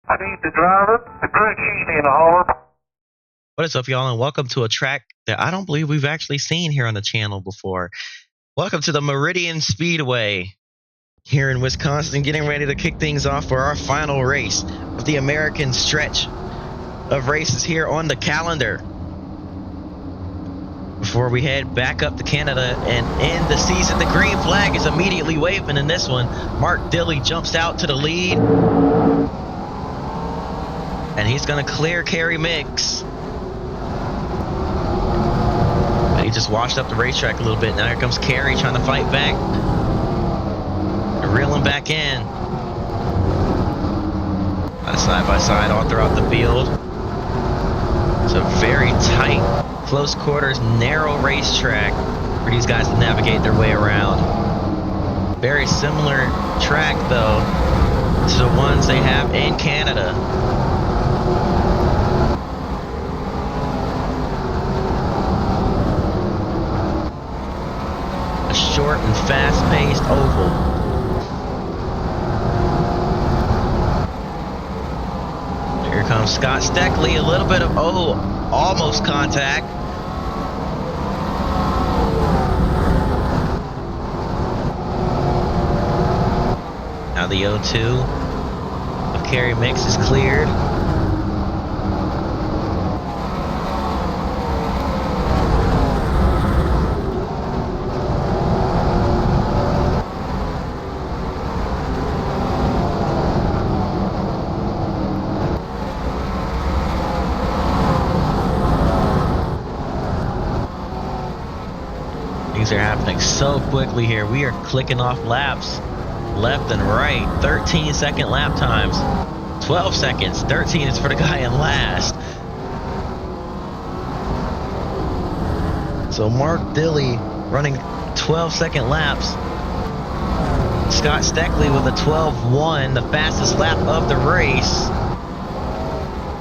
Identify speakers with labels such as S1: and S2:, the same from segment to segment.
S1: I need to drive it. The crew chief need to holler.
S2: What is up, y'all, and welcome to a track that I don't believe we've actually seen here on the channel before. Welcome to the Meridian Speedway here in Wisconsin, getting ready to kick things off for our final race of the American stretch of races here on the calendar. Before we head back up to Canada and end the season, the green flag is immediately waving in this one. Mark Dilley jumps out to the lead, and he's going to clear Kerry Mix. He just washed up the racetrack a little bit. Now here comes Kerry trying to fight back. They're reeling back in. Side by side all throughout the field. It's a very tight, close quarters, narrow racetrack for these guys to navigate their way around. Very similar track, though, to the ones they have in Canada. A short and fast-paced oval. Here comes Scott Steckley, a little bit of, almost contact. Now the 0-2 of Kerry Mix is cleared. Things are happening so quickly here. We are clicking off laps left and right. 13-second lap times. 12 seconds. 13 is for the guy in last. So Mark Dilley running 12-second laps. Scott Steckley with a 12-1, the fastest lap of the race.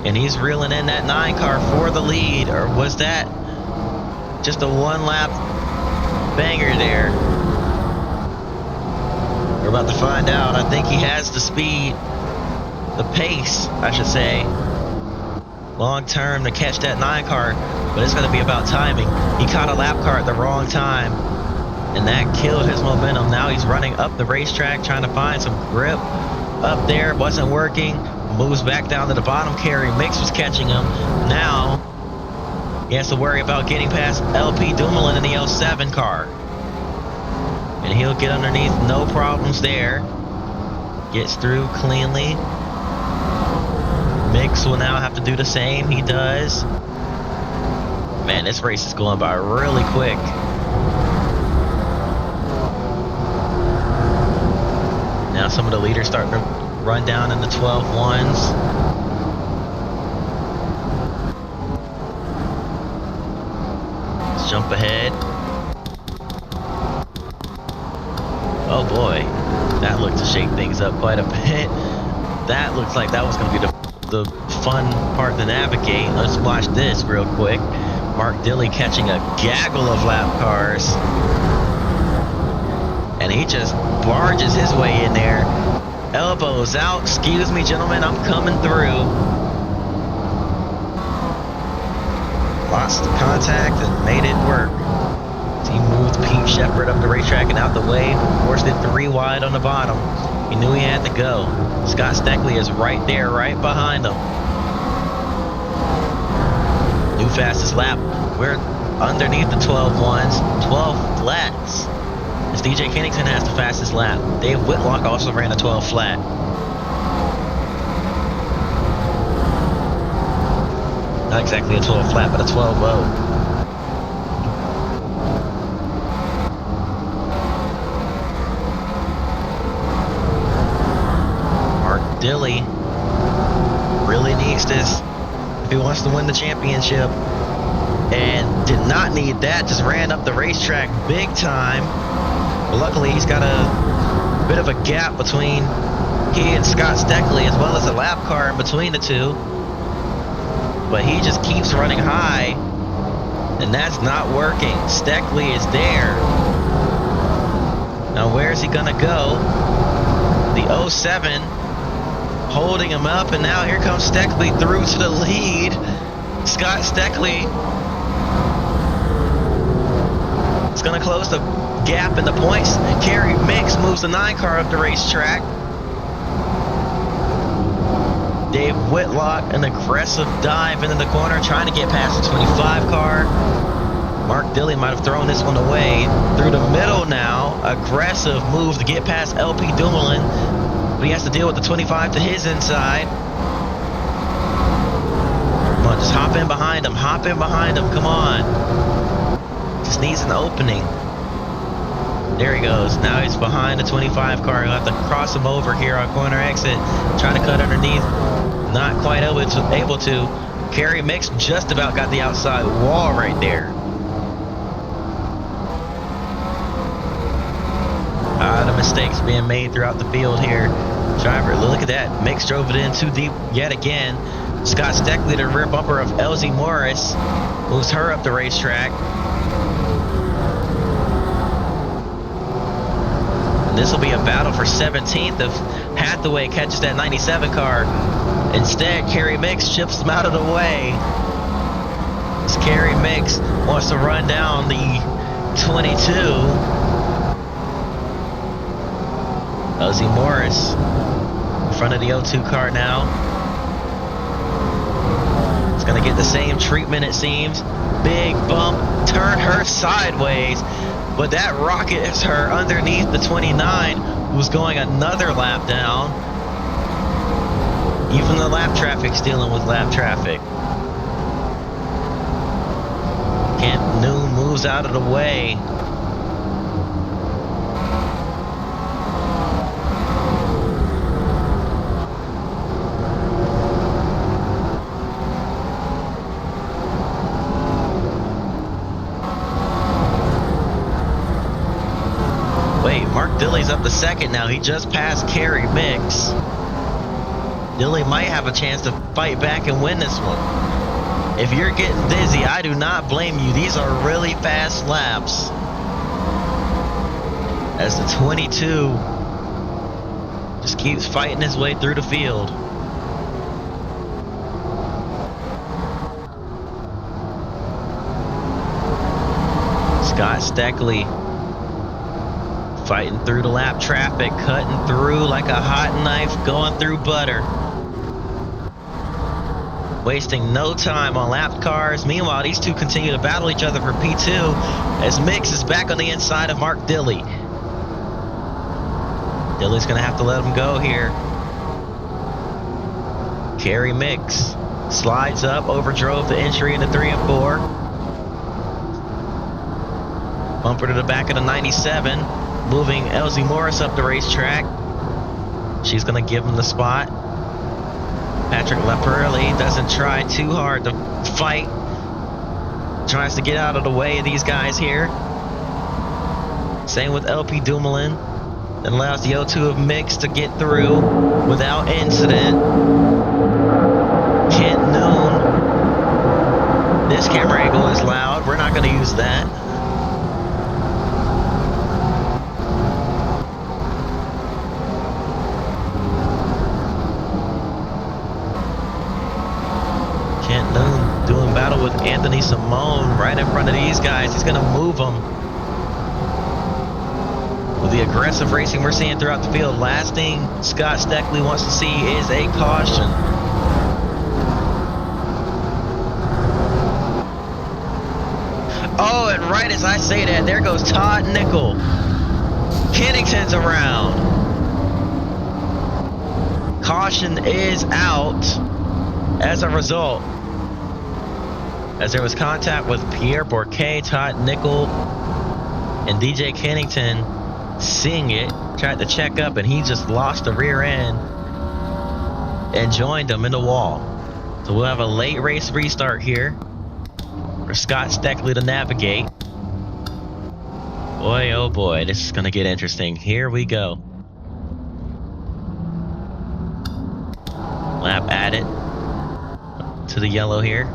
S2: And he's reeling in that 9 car for the lead. Or was that just a one-lap banger there? We're about to find out. I think he has the speed, the pace, I should say, long term to catch that 9 car, but it's going to be about timing. He caught a lap car at the wrong time, and that killed his momentum. Now he's running up the racetrack, trying to find some grip up there. Wasn't working. Moves back down to the bottom. Kerry Mix was catching him. Now he has to worry about getting past LP Dumoulin in the 07 car. And he'll get underneath, no problems there. Gets through cleanly. Mix will now have to do the same. He does. Man, this race is going by really quick. Now some of the leaders starting to run down in the 12-1s. Let's jump ahead. Oh boy, that looked to shake things up quite a bit. That looks like that was going to be the fun part to navigate. Let's watch this real quick. Mark Dilley catching a gaggle of lap cars. And he just barges his way in there. Elbows out. Excuse me, gentlemen, I'm coming through. Lost the contact and made it work. He moved Pete Shepard up the racetrack and out the way, forced it 3 wide on the bottom. He knew he had to go. Scott Steckley is right there, right behind him. New fastest lap. We're underneath the 12-1s, 12 flats. As DJ Kennington has the fastest lap. Dave Whitlock also ran a 12 flat. Not exactly a 12 flat, but a 12-0. Dilley really needs this if he wants to win the championship, and did not need that. Just ran up the racetrack big time. But luckily he's got a bit of a gap between he and Scott Steckley, as well as a lap car in between the two, but he just keeps running high, and that's not working. Steckley is there. Now where's he gonna go? The 07 holding him up, and now here comes Steckley through to the lead. Scott Steckley is going to close the gap in the points. Kerry Mix moves the 9 car up the racetrack. Dave Whitlock, an aggressive dive into the corner, trying to get past the 25 car. Mark Dilley might have thrown this one away. Through the middle now, aggressive move to get past LP Dumoulin, but he has to deal with the 25 to his inside. Come on, just hop in behind him, come on. Just needs an opening. There he goes. Now he's behind the 25 car. He'll have to cross him over here on corner exit. Trying to cut underneath. Not quite able to. Kerry Mix just about got the outside wall right there. A lot of mistakes being made throughout the field here. Driver, look at that. Mix drove it in too deep yet again. Scott Steckley, the rear bumper of Elsie Morris, moves her up the racetrack. This will be a battle for 17th if Hathaway catches that 97 car. Instead, Kerry Mix chips him out of the way. As Kerry Mix wants to run down the 22. Elsie Morris in front of the 02 car now. It's going to get the same treatment, it seems. Big bump, turn her sideways. But that rockets her underneath the 29, who's going another lap down. Even the lap traffic's dealing with lap traffic. Kent Noon moves out of the way. Mark Dilley's up to second now. He just passed Kerry Mix. Dilley might have a chance to fight back and win this one. If you're getting dizzy, I do not blame you. These are really fast laps. As the 22 just keeps fighting his way through the field. Scott Steckley fighting through the lap traffic, cutting through like a hot knife, going through butter. Wasting no time on lap cars. Meanwhile, these two continue to battle each other for P2 as Mix is back on the inside of Mark Dilley. Dilley's going to have to let him go here. Kerry Mix slides up, overdrove the entry into 3 and 4. Bumper to the back of the 97. Moving Elsie Morris up the racetrack. She's going to give him the spot. Patrick Laperle doesn't try too hard to fight. Tries to get out of the way of these guys here. Same with LP Dumoulin. That allows the O2 of Mix to get through without incident. Kent Noon. This camera angle is loud. We're not going to use that. Kent Noon doing battle with Anthony Simone right in front of these guys. He's going to move them. With the aggressive racing we're seeing throughout the field, last thing Scott Steckley wants to see is a caution. Oh, and right as I say that, there goes Todd Nickel. Kennington's around. Caution is out as a result. As there was contact with Pierre Bourquet, Todd Nickel, and DJ Kennington seeing it, tried to check up, and he just lost the rear end and joined him in the wall. So we'll have a late race restart here for Scott Steckley to navigate. Boy, oh boy, this is going to get interesting. Here we go. Lap added to the yellow here.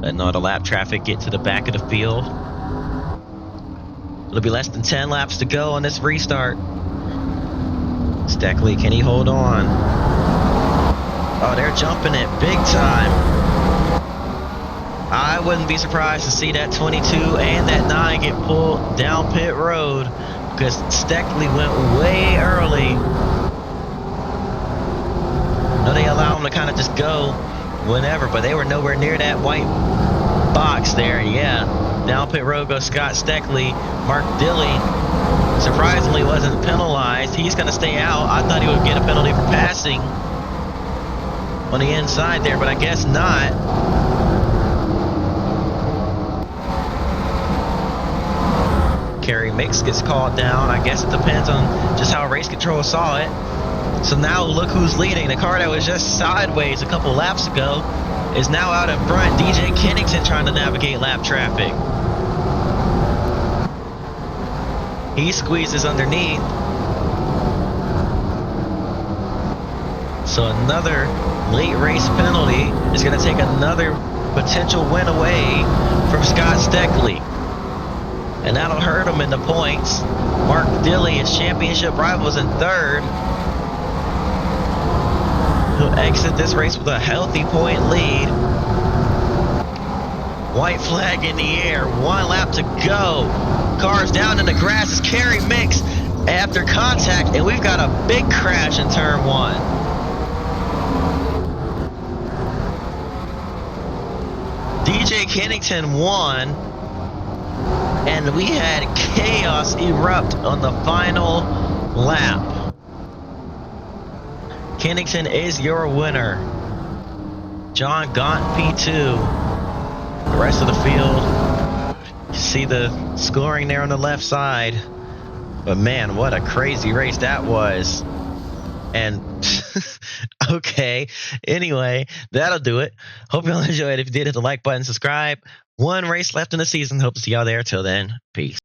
S2: Letting all the lap traffic get to the back of the field. It'll be less than 10 laps to go on this restart. Steckley, can he hold on? Oh, they're jumping it big time. I wouldn't be surprised to see that 22 and that 9 get pulled down pit road because Steckley went way early. No, they allow them to kind of just go whenever, but they were nowhere near that white box there. Yeah, down pit road goes Scott Steckley. Mark Dilley surprisingly wasn't penalized. He's going to stay out. I thought he would get a penalty for passing on the inside there, but I guess not. Kerry Mix gets called down. I guess it depends on just how race control saw it. So now look who's leading. The car that was just sideways a couple laps ago is now out in front. DJ Kennington trying to navigate lap traffic. He squeezes underneath. So another late race penalty is going to take another potential win away from Scott Steckley. And that'll hurt him in the points. Mark Dilley, his championship rivals, in third. He'll exit this race with a healthy point lead. White flag in the air. 1 lap to go. Cars down in the grass is Kerry Mix after contact, and we've got a big crash in turn 1. DJ Kennington won, and we had chaos erupt on the final lap. Kennington is your winner. John Gaunt P2. The rest of the field, you see the scoring there on the left side. But man, what a crazy race that was. And okay, anyway, that'll do it. Hope y'all enjoyed. If you did, hit the like button, subscribe. 1 race left in the season. Hope to see y'all there. Till then, peace.